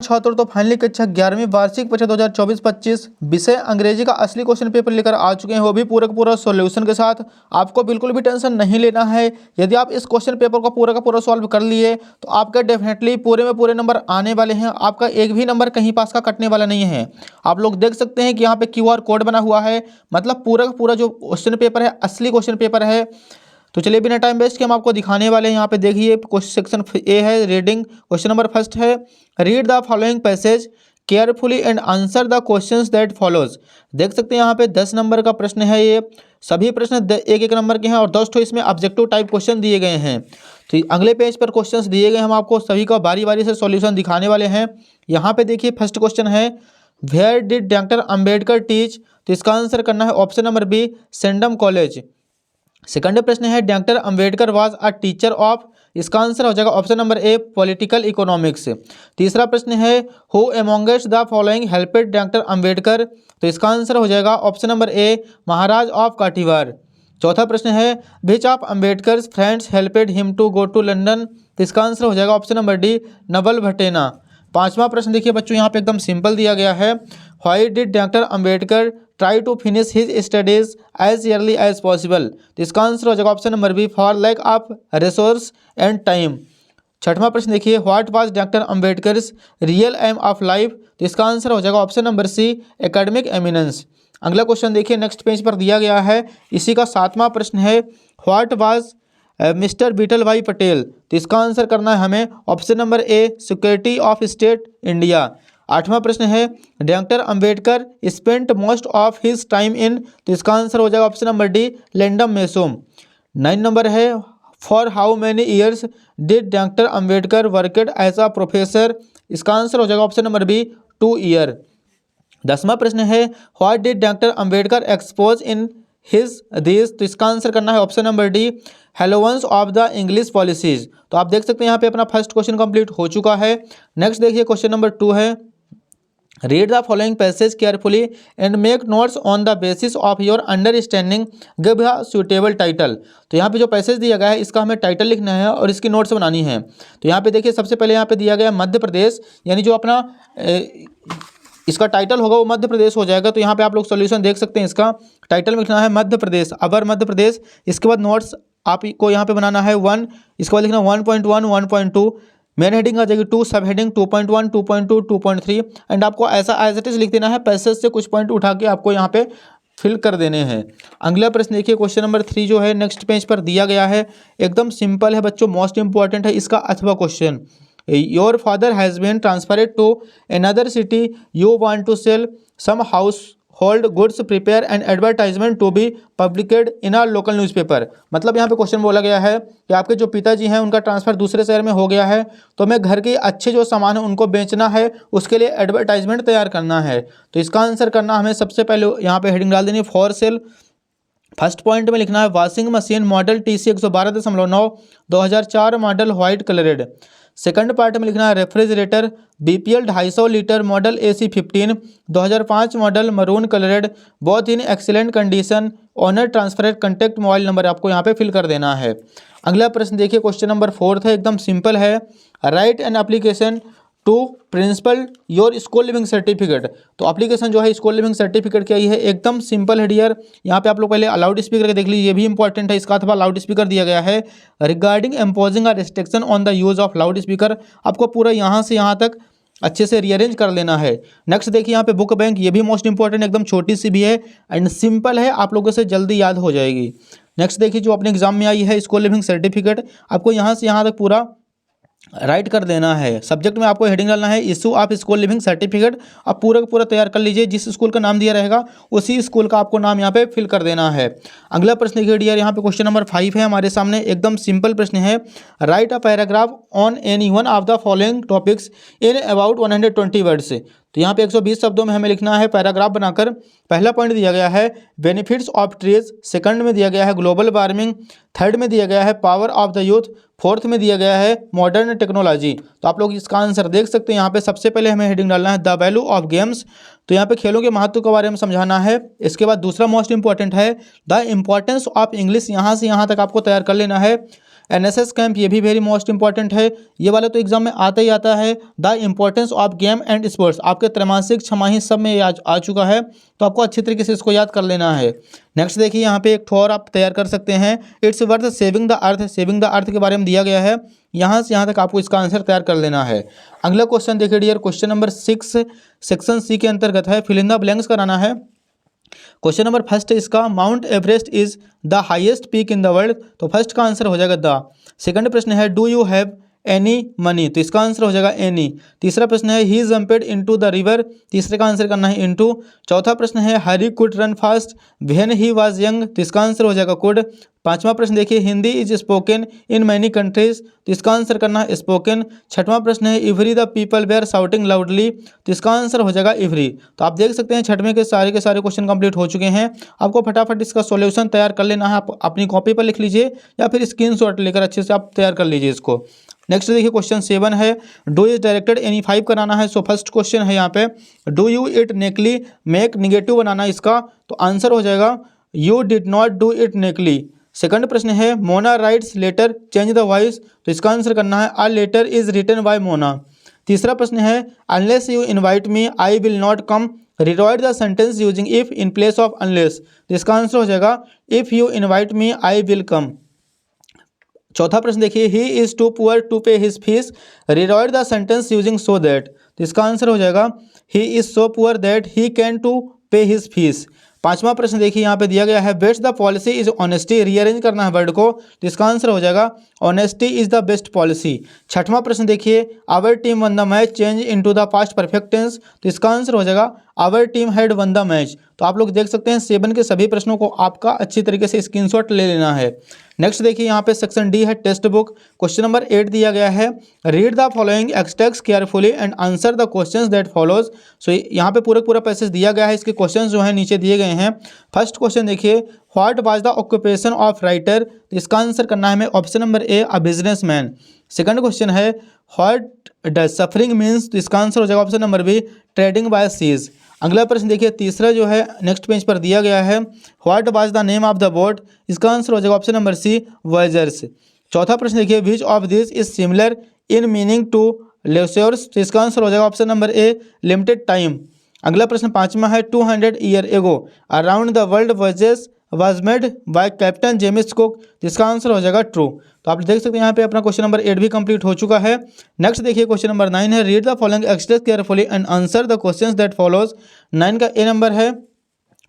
छात्रों, तो फाइनली कक्षा 11वीं वार्षिक परीक्षा 2024-25 विषय अंग्रेजी का असली क्वेश्चन पेपर लेकर आ चुके हैं, वो भी पूरा का पूरा सॉल्यूशन के साथ। आपको बिल्कुल भी टेंशन नहीं लेना है। यदि आप इस क्वेश्चन पेपर को पूरा का पूरा सॉल्व कर लिए तो आपके डेफिनेटली पूरे में पूरे नंबर आने वाले हैं। आपका एक भी नंबर कहीं पास का कटने वाला नहीं है। आप लोग देख सकते हैं कि यहाँ पे QR कोड बना हुआ है, मतलब पूरा का पूरा जो क्वेश्चन पेपर है असली क्वेश्चन पेपर है। तो चलिए बिना टाइम वेस्ट के हम आपको दिखाने वाले हैं। यहाँ पे देखिए क्वेश्चन सेक्शन ए है रीडिंग। क्वेश्चन नंबर फर्स्ट है, read the following passage carefully and answer the questions that follows. देख सकते हैं यहाँ पे 10 नंबर का प्रश्न है। ये सभी प्रश्न एक एक नंबर के हैं और 10 इसमें ऑब्जेक्टिव टाइप क्वेश्चन दिए गए हैं। तो अगले पेज पर क्वेश्चंस दिए गए, हम आपको सभी का बारी बारी से सॉल्यूशन दिखाने वाले हैं। यहाँ पे देखिए फर्स्ट क्वेश्चन है, where did doctor Ambedkar teach. तो इसका आंसर करना है option number B, Sydenham College. Second प्रश्न है, doctor Ambedkar was a teacher of. इसका आंसर हो जाएगा option number A, political economics. तीसरा प्रश्न है, who amongst the following helped doctor Ambedkar. तो इसका आंसर हो जाएगा option number A, Maharaj of Kathiawar. चौथा प्रश्न है, which of Ambedkar friends helped him to go to London. तो इसका आंसर हो जाएगा option number D, Naval Bhatena. पांचवा प्रश्न देखिए बच्चों, यहाँ पे एकदम सिंपल दिया गया है, why did doctor Ambedkar try to finish his studies as early as possible. तो इसका आंसर हो जाएगा option number B, for lack of resource and time. छठवां प्रश्न देखिए, what was doctor Ambedkar's real aim of life. तो इसका आंसर हो जाएगा option number C, academic eminence. अगला क्वेश्चन देखिए नेक्स्ट पेज पर दिया गया है, इसी का सातवां प्रश्न है, व्हाट वाज मिस्टर बीटल भाई पटेल। तो इसका आंसर करना है हमें option number A, security of state India. आठवां प्रश्न है, doctor Ambedkar spent most of his time in. तो इसका आंसर हो जाएगा ऑप्शन नंबर डी, लैंडम मेसोम। 9 नंबर है, for how many years did doctor Ambedkar worked as a professor. इसका आंसर हो जाएगा ऑप्शन नंबर बी, 2 ईयर। 10वां प्रश्न है, what did doctor Ambedkar expose in his this. तो इसका आंसर करना है option number D, hollowness of the English policies. तो आप देख सकते हैं यहाँ पे अपना फर्स्ट क्वेश्चन कंप्लीट हो चुका है। नेक्स्ट देखिए क्वेश्चन नंबर 2 है, read the following passage carefully and make notes on the basis of your understanding, give a suitable title. तो यहाँ पे जो पैसेज दिया गया है इसका हमें टाइटल लिखना है और इसकी नोट्स बनानी है। तो यहाँ पे देखिए सबसे पहले यहाँ पे दिया गया मध्य प्रदेश, यानी जो अपना इसका टाइटल होगा वो मध्य प्रदेश हो जाएगा। तो यहाँ पे आप लोग सॉल्यूशन देख सकते हैं, इसका टाइटल में लिखना है मध्य प्रदेश, अबर मध्य प्रदेश। इसके बाद नोट्स आपको यहाँ पे बनाना है 1, इसके बाद लिखना 1.1, 1.2, मेन हेडिंग आ जाएगी 2, सब हेडिंग 2.1, 2.2, 2.3 एंड आपको ऐसा एज इट इज लिख देना है, पैसेज से कुछ पॉइंट उठा के आपको यहाँ पे फिल कर देने हैं। अगला प्रश्न देखिए क्वेश्चन नंबर 3 जो है नेक्स्ट पेज पर दिया गया है, एकदम सिंपल है बच्चों, मोस्ट इंपॉर्टेंट है इसका अथवा question. Your father has been transferred to another city, you want to sell some household goods, prepare and advertisement to be published in our local newspaper. मतलब यहाँ पे क्वेश्चन बोला गया है कि आपके जो पिताजी हैं उनका ट्रांसफ़र दूसरे शहर में हो गया है, तो हमें घर के अच्छे जो सामान है उनको बेचना है, उसके लिए एडवर्टाइजमेंट तैयार करना है। तो इसका आंसर करना हमें सबसे पहले यहाँ पे हेडिंग डाल देनी है फॉर सेल। फर्स्ट पॉइंट में लिखना है washing machine model TC 112.9 2004 model white coloured. Second part में लिखना है refrigerator BPL 250 litre model AC 15 2005 model maroon coloured, बहुत in excellent condition, owner transferred contact mobile number आपको यहाँ पे फिल कर देना है। अगला प्रश्न देखिए क्वेश्चन नंबर 4 है, एकदम सिंपल है, write an application to principal your school leaving certificate. तो एप्लीकेशन जो है स्कूल लिविंग सर्टिफिकेट क्या है, एकदम सिंपल है डियर। यहाँ पे आप लोग पहले लाउड स्पीकर के देख लीजिए, ये भी इंपॉर्टेंट है इसका, अथवा लाउड स्पीकर दिया गया है, regarding imposing a restriction on the use of loud speaker. आपको पूरा यहाँ से यहाँ तक अच्छे से रीअरेंज कर लेना है। नेक्स्ट देखिए यहाँ पे बुक बैंक, ये भी मोस्ट इंपॉर्टेंट, एकदम छोटी सी भी है एंड सिंपल है, आप लोगों से जल्दी याद हो जाएगी। नेक्स्ट देखिए जो अपने एग्जाम में आई है स्कूल लिविंग सर्टिफिकेट, आपको यहाँ से यहाँ तक पूरा राइट कर देना है। सब्जेक्ट में आपको हेडिंग डालना है issue of school leaving certificate. आप पूरा का पूरा तैयार कर लीजिए, जिस स्कूल का नाम दिया रहेगा उसी स्कूल का आपको नाम यहाँ पे फिल कर देना है। अगला प्रश्न देखिए डियर, यहाँ पे क्वेश्चन नंबर 5 है हमारे सामने, एकदम सिंपल प्रश्न है, right a paragraph on any one of the following topics in about 120 words. तो यहाँ पे 120 शब्दों में हमें लिखना है पैराग्राफ बनाकर। पहला पॉइंट दिया गया है बेनिफिट्स ऑफ ट्रीज, सेकंड में दिया गया है ग्लोबल वार्मिंग, थर्ड में दिया गया है power of the youth, fourth में दिया गया है मॉडर्न टेक्नोलॉजी। तो आप लोग इसका आंसर देख सकते हैं, यहाँ पे सबसे पहले हमें हेडिंग डालना है द वैल्यू ऑफ गेम्स। तो यहाँ पे खेलों के महत्व के बारे में समझाना है। इसके बाद दूसरा मोस्ट इंपॉर्टेंट है द इम्पॉर्टेंस ऑफ इंग्लिश, यहाँ से यहाँ तक आपको तैयार कर लेना है। एनएसएस कैंप, ये भी वेरी मोस्ट इंपॉर्टेंट है, ये वाला तो एग्जाम में आता ही आता है। The importance of game and sports, आपके त्रैमासिक छमाही सब में आ चुका है, तो आपको अच्छी तरीके से इसको याद कर लेना है। नेक्स्ट देखिए यहाँ पे एक ठोर आप तैयार कर सकते हैं, it's worth saving the earth, saving the earth के बारे में दिया गया है, यहाँ से यहाँ तक आपको इसका आंसर तैयार कर लेना है। अगला क्वेश्चन देखिए dear, question number 6 section C के अंतर्गत है, फिल इन द ब्लैंक्स कराना है। क्वेश्चन नंबर फर्स्ट है इसका, Mount Everest is the highest peak in the world, तो फर्स्ट का आंसर हो जाएगा द। सेकंड प्रश्न है, do you have any money, तो इसका आंसर हो जाएगा एनी। तीसरा प्रश्न है, he jumped into the river, तीसरे का आंसर करना है इनटू। चौथा प्रश्न है, Hari could run fast when he was young, तो इसका आंसर हो जाएगा कुड। पांचवा प्रश्न देखिए, Hindi is spoken in many countries, तो इसका आंसर करना है स्पोकन। छठवां प्रश्न है, every the people were shouting loudly, तो इसका आंसर हो जाएगा इवरी। तो आप देख सकते हैं छठवें के सारे क्वेश्चन कंप्लीट हो चुके हैं। आपको फटाफट इसका सॉल्यूशन तैयार कर लेना है, आप अपनी कॉपी पर लिख लीजिए या फिर स्क्रीनशॉट लेकर अच्छे से आप तैयार कर लीजिए इसको। नेक्स्ट देखिए क्वेश्चन 7 है, डू इज डायरेक्टेड एनी 5 कराना है। सो फर्स्ट क्वेश्चन है यहाँ पे, do you it neatly, make negative बनाना इसका, तो आंसर हो जाएगा you did not do it neatly. Second प्रश्न है, Mona writes letter change the voice, तो इसका आंसर करना है a letter is written by Mona. तीसरा प्रश्न है, unless you invite me I will not come, rewrite the sentence using if in place of unless, तो इसका आंसर हो जाएगा if you invite me I will come. चौथा प्रश्न देखिए, he is too poor to pay his fees, rewrite the sentence using so that, तो इसका answer हो जाएगा he is so poor that he can to pay his fees. पांचवा प्रश्न देखिए यहाँ पे दिया गया है, best the policy is honesty, rearrange करना है वर्ड को, तो इसका आंसर हो जाएगा honesty is the best policy. छठवां प्रश्न देखिए, our team one the match change into the past perfect tense, तो इसका आंसर हो जाएगा our team had won the match. तो आप लोग देख सकते हैं 7 के सभी प्रश्नों को आपका अच्छी तरीके से स्क्रीनशॉट ले लेना है। नेक्स्ट देखिए यहाँ पे सेक्शन डी है टेक्स्ट बुक, क्वेश्चन नंबर 8 दिया गया है, read the following extracts carefully and answer the questions that follows. So यहाँ पे पूरा पैसेज दिया गया है, इसके क्वेश्चंस जो है नीचे दिए गए हैं। फर्स्ट क्वेश्चन देखिए, what was the occupation of writer, तो इसका आंसर करना है हमें option number A a businessman. Second question है, व्हाट डज सफरिंग मीन्स, तो इसका आंसर हो जाएगा option number B trading by seas. अगला प्रश्न देखिए तीसरा जो है नेक्स्ट पेज पर दिया गया है, what was the name of the boat, इसका आंसर हो जाएगा ऑप्शन नंबर सी वॉयजर्स। चौथा प्रश्न देखिए, which of this is similar in meaning to leisures, तो इसका आंसर हो जाएगा option number A limited time. अगला प्रश्न पांचवा है, 200 year ago around the world voyages was made by captain James Cook, जिसका आंसर हो जाएगा ट्रू। तो आप देख सकते हैं यहाँ पे अपना क्वेश्चन नंबर 8 भी कंप्लीट हो चुका है। नेक्स्ट देखिए क्वेश्चन नंबर 9 है, read the following express carefully and answer the questions that follows. 9 का ए नंबर है,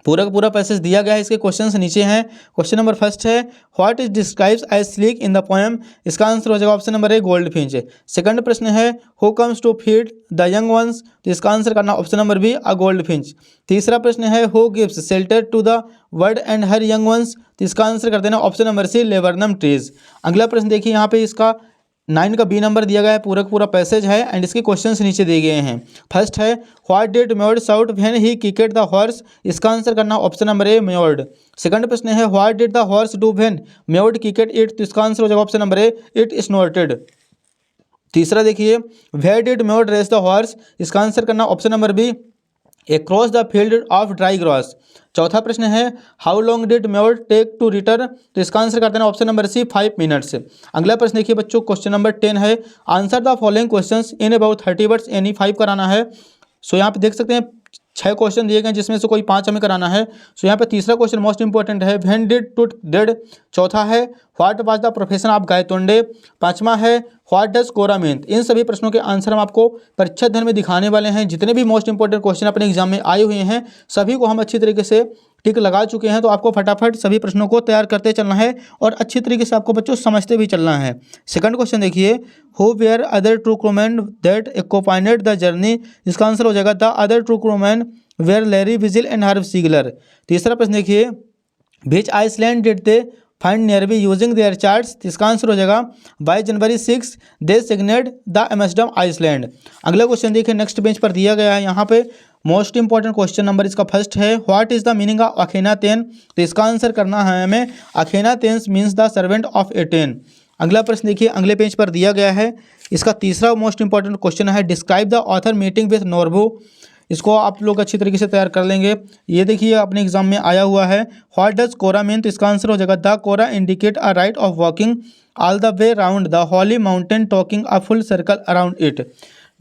पूरा का पूरा पैसेज दिया गया है, इसके क्वेश्चंस नीचे हैं। क्वेश्चन नंबर फर्स्ट है, what is describes as sleek in the poem, इसका आंसर हो जाएगा option number A gold finch. Second प्रश्न है, who comes to feed the young ones, तो इसका आंसर करना option number B a gold finch. तीसरा प्रश्न है, who gives shelter to the bird and her young ones, तो इसका आंसर कर देना option number C laburnum trees. अगला प्रश्न देखिए यहाँ पे इसका 9 का बी नंबर दिया गया है, पूरा का पूरा पैसेज है एंड इसके क्वेश्चंस नीचे दिए गए हैं। फर्स्ट है, what did Mourad shout when he kicked the horse, इसका आंसर करना option number A Mourad. Second प्रश्न है, what did the horse do when Mourad kicked it, तो इसका आंसर हो जाएगा option number A it snorted. तीसरा देखिए, where did Mourad race the horse, इसका आंसर करना option number B across the field of dry grass. चौथा प्रश्न है, how long did Mourad take to return, तो इसका आंसर करते हैं ऑप्शन नंबर सी 5 मिनट्स। अगला प्रश्न देखिए बच्चों, क्वेश्चन नंबर 10 है, answer the following questions in about 30 words, any 5 कराना है। सो यहाँ पे देख सकते हैं 6 क्वेश्चन दिए गए जिसमें से कोई 5 हमें कराना है। सो यहाँ पे तीसरा क्वेश्चन मोस्ट इंपॉर्टेंट है, व्हेन डिड टू डेड। चौथा है, what was the profession of Gaitonde. पांचवा है, व्हाट डज कोरा मीन। इन सभी प्रश्नों के आंसर हम आपको परीक्षा अध्ययन में दिखाने वाले हैं। जितने भी मोस्ट इंपॉर्टेंट क्वेश्चन अपने एग्जाम में आए हुए हैं सभी को हम अच्छी तरीके से टिक लगा चुके हैं, तो आपको फटाफट सभी प्रश्नों को तैयार करते चलना है और अच्छी तरीके से आपको बच्चों समझते भी चलना है। सेकंड क्वेश्चन देखिए, who were other two crewmen that accompanied the journey, इसका आंसर हो जाएगा the other two crewmen were Larry Vigil and Herb Seigler. तीसरा प्रश्न देखिए, which island did they find nearby using their charts, इसका answer हो जाएगा by January 6 they sighted the Amsterdam island. अगला क्वेश्चन देखिए नेक्स्ट पेज पर दिया गया है, यहाँ पे मोस्ट इंपॉर्टेंट क्वेश्चन नंबर इसका फर्स्ट है, what is the meaning of Akhenaten, तो इसका आंसर करना है हमें Akhenaten's means the servant of Aten. अगला प्रश्न देखिए अगले पेज पर दिया गया है, इसका तीसरा मोस्ट इंपॉर्टेंट क्वेश्चन है, describe the author meeting with Norbu. इसको आप लोग अच्छी तरीके से तैयार कर लेंगे। ये देखिए अपने एग्जाम में आया हुआ है, व्हाट डज कोरा मीन, तो इसका आंसर हो जाएगा the kora indicate a rite of walking all the way round the holy mountain talking a full circle around it.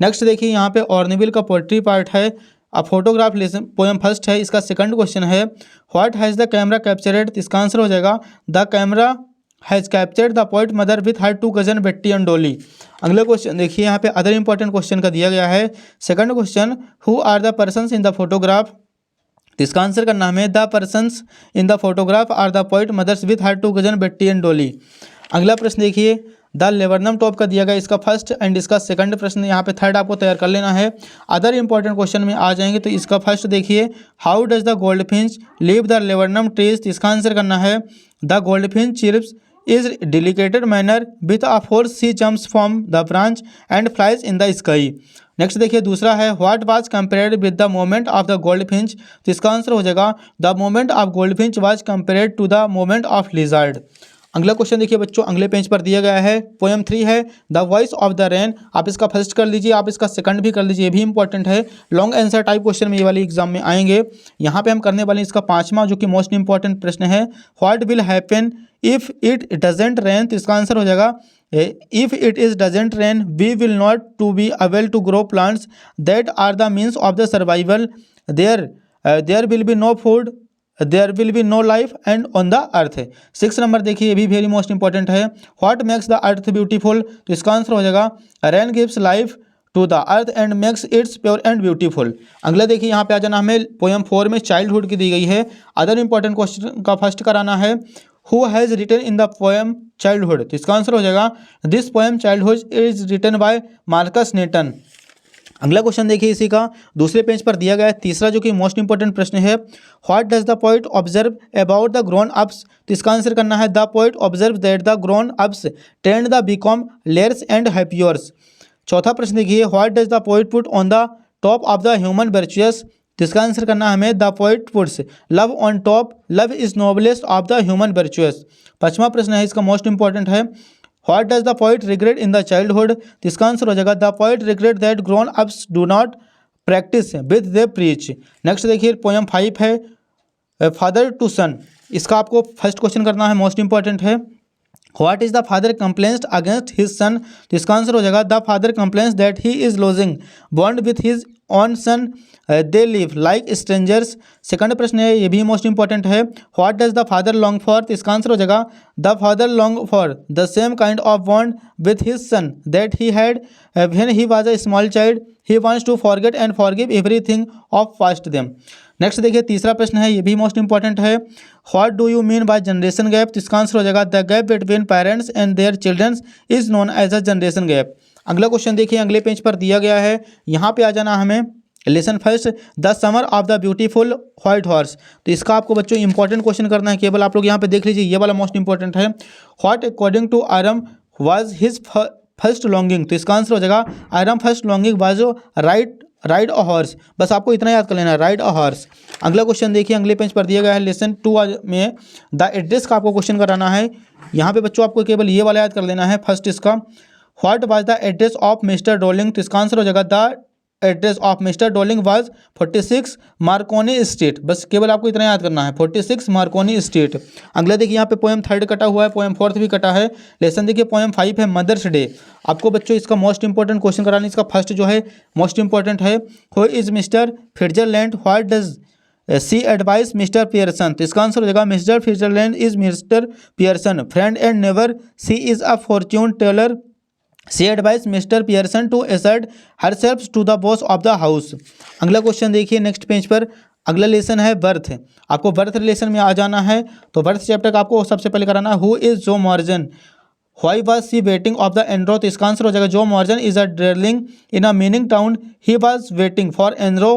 Next देखिए यहाँ पे ऑर्निविल का पोएट्री पार्ट है। अब फोटोग्राफ लेसन पोएम फर्स्ट है। इसका सेकंड क्वेश्चन है what has the camera captured, इसका आंसर हो जाएगा the camera has captured the poet mother with her two cousin Betty and Dolly. अगला क्वेश्चन देखिए यहाँ पे अदर इंपॉर्टेंट क्वेश्चन का दिया गया है। Second question who are the persons in the photograph, इसका आंसर करना हमें the persons in the photograph are the poet mothers with her two cousin Betty and Dolly. अगला प्रश्न देखिए द लेबरनम टॉप का दिया गया, इसका फर्स्ट एंड इसका सेकंड प्रश्न यहाँ पे थर्ड आपको तैयार कर लेना है। अदर इंपॉर्टेंट क्वेश्चन में आ जाएंगे तो इसका फर्स्ट देखिए how does the goldfinch leave the laburnum trees, इसका आंसर करना है the goldfinch chirps is delicate manner with a force she jumps from the branch and flies in the sky। Next देखिए दूसरा है what was compared with the moment of the goldfinch, तो इसका answer हो जाएगा the moment of goldfinch was compared to the moment of lizard. अगला question देखिए बच्चों अगले पेज पर दिया गया है। पोएम 3 है the voice of the rain, आप इसका फर्स्ट कर लीजिए, आप इसका सेकंड भी कर लीजिए, ये भी इंपॉर्टेंट है। लॉन्ग आंसर टाइप क्वेश्चन में ये वाली एग्जाम में आएंगे। यहाँ पे हम करने वाले इसका पांचवा जो कि मोस्ट इंपॉर्टेंट प्रश्न है what will happen if it doesn't rain, तो इसका आंसर हो जाएगा if it is doesn't rain we will not to be able to grow plants that are the means of the survival there will be no food there will be no life and on the earth. 6 number देखिए ये भी very most important है what makes the earth beautiful, तो इसका answer हो जाएगा rain gives life to the earth and makes its pure and beautiful. अगला देखिए यहाँ पे आ जाना हमें पोएम 4 में चाइल्डहुड की दी गई है। अदर इंपॉर्टेंट क्वेश्चन का फर्स्ट कराना है who has written in the poem childhood, तो इसका आंसर हो जाएगा this poem childhood is written by Markus Natten. अगला क्वेश्चन देखिए इसी का दूसरे पेज पर दिया गया है तीसरा जो कि मोस्ट इंपॉर्टेंट प्रश्न है what does the poet observe about the grown ups, तो इसका आंसर करना है the poet observe that the grown ups tend the become liars and happiers. चौथा प्रश्न देखिए what does the poet put on the top of the human virtues, तो इसका answer करना हमें the poet puts love on top, love is noblest of the human virtues. पांचवा प्रश्न है इसका मोस्ट इंपॉर्टेंट है what does the poet regret in the childhood, तो इसका आंसर हो जाएगा the poet regret that grown ups do not practice with they preach. Next देखिए पोएम 5 है फादर टू सन, इसका आपको फर्स्ट क्वेश्चन करना है मोस्ट इंपॉर्टेंट है what is the father complains against his son, तो इसका आंसर हो जाएगा the father complains that he is losing bond with his own son they live like strangers. Second प्रश्न है ये भी मोस्ट इंपॉर्टेंट है what does the father long for, तो इसका आंसर हो जाएगा the father long for the same kind of bond with his son that he had when he was a small child he wants to forget and forgive everything of past them. Next देखिए तीसरा प्रश्न है ये भी most important है what do you mean by generation gap, तो इसका answer हो जाएगा the gap between parents and their childrens is known as a generation gap. अगला क्वेश्चन देखिए अगले पेज पर दिया गया है, यहाँ पे आ जाना हमें lesson first the summer of the beautiful white horse, तो इसका आपको बच्चों इंपॉर्टेंट क्वेश्चन करना है। केवल आप लोग यहाँ पे देख लीजिए ये वाला मोस्ट इंपॉर्टेंट है what according to Aram was his first longing, तो इसका आंसर हो जाएगा Aram first longing was ride a horse. बस आपको इतना याद कर लेना राइड अ हॉर्स। अगला क्वेश्चन देखिए अगले पेज पर दिया गया है लेसन 2 में द एड्रेस का आपको क्वेश्चन कराना है। यहाँ पे बच्चों आपको केवल ये वाला याद कर लेना है फर्स्ट इसका what was the address of mister doling, तो इसका आंसर हो जाएगा the address of mister doling was 46 Markovnikov street. बस केवल आपको इतना याद करना है 46 मार्कोनी स्ट्रीट। अगला देखिए यहाँ पे पोएम 3 कटा हुआ है, पोएम 4 भी कटा है। लेसन देखिए पोएम 5 है मदर्स डे। आपको बच्चों इसका मोस्ट इंपॉर्टेंट क्वेश्चन कराना है। इसका फर्स्ट जो है मोस्ट इंपॉर्टेंट है who is mister Fitzgerald what does she advise mister Pearson, तो इसका आंसर हो जाएगा mister Fitzgerald is mister Pearson friend and neighbour she is a fortune teller she advise mister Pearson to assert herself to the boss of the house. अगला question देखिए next page पर अगला lesson है birth. आपको birth relation में आ जाना है तो बर्थ चैप्टर का आपको सबसे पहले कराना है who is Joe Morgan why was she waiting of the Enro, तो इसका आंसर हो जाएगा Joe Morgan is a dwelling in a mining town he was waiting for Enro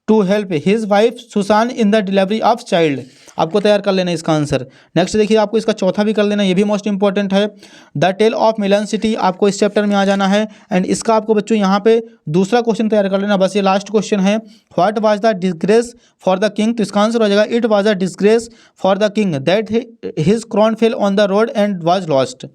to help his wife Susan in the delivery of child. आपको तैयार कर लेना है इसका आंसर। नेक्स्ट देखिए आपको इसका चौथा भी कर लेना, ये भी मोस्ट इंपॉर्टेंट है the tale of melon city. आपको इस चैप्टर में आ जाना है एंड इसका आपको बच्चों यहाँ पे दूसरा क्वेश्चन तैयार कर लेना। बस ये लास्ट क्वेश्चन है what was the disgrace for the king, तो इसका आंसर हो जाएगा it was a disgrace for the king that his crown fell on the road and was lost.